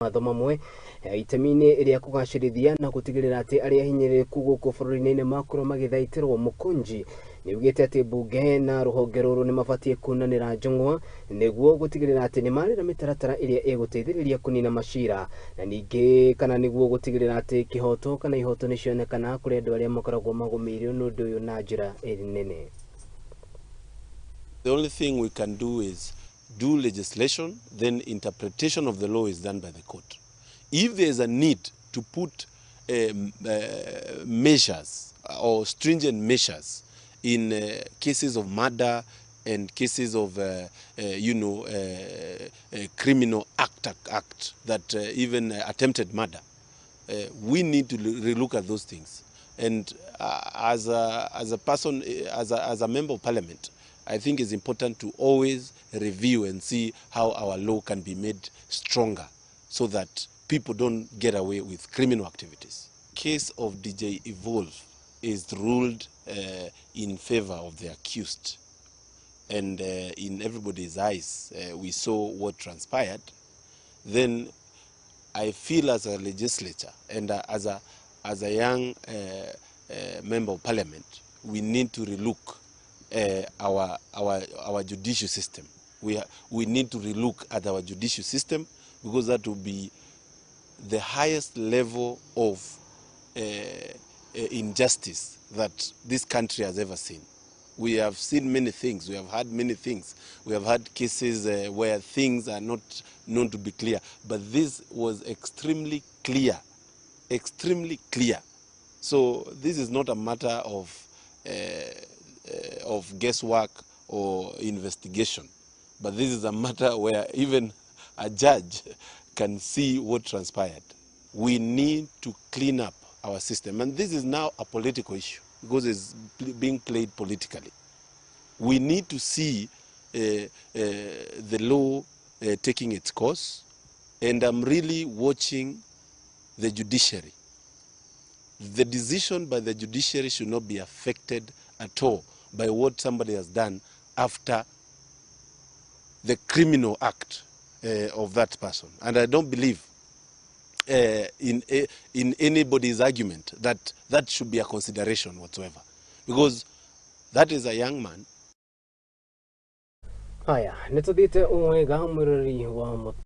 mawatho mamwe itemi-ini iria kugacirithia na gutigirira ati Aria Ahinyiririku guku burururi-ini makorwo magithaitirwo Mukunji niugite ati Mumbunge na ruhonge ruru ni mabatie kunanira njung'wa niguo gutigirira ati ni marira mitaratara iria iguteithiriria kunina macira na ningi kana niguo gutigirira ati kihoto kana ihoto ni cionekana kuri andu aria makoragwo magumiirio nundu uyu na njira nene. The only thing we can do is do legislation, then interpretation of the law is done by the court. If there is a need to put measures or stringent measures in cases of murder and cases of criminal act that even attempted murder, we need to relook at those things. And as a person, as a member of parliament, I think it's important to always review and see how our law can be made stronger so that people don't get away with criminal activities. Case of DJ Evolve is ruled in favor of the accused, and in everybody's eyes we saw what transpired. Then I feel as a legislature and as a young member of parliament, we need to relook our judicial system. We need to relook at our judicial system, because that will be the highest level of injustice that this country has ever seen. We have seen many things, we have had many things. We have had cases where things are not known to be clear, but this was extremely clear, extremely clear. So this is not a matter of guesswork or investigation, but this is a matter where even a judge can see what transpired. We need to clean up our system, and this is now a political issue because it's being played politically. We need to see the law taking its course, and I'm really watching the judiciary. The decision by the judiciary should not be affected at all by what somebody has done after the criminal act of that person. And I don't believe in anybody's argument that that should be a consideration whatsoever, because that is a young man. Haya, nitudite umwega mwirori wa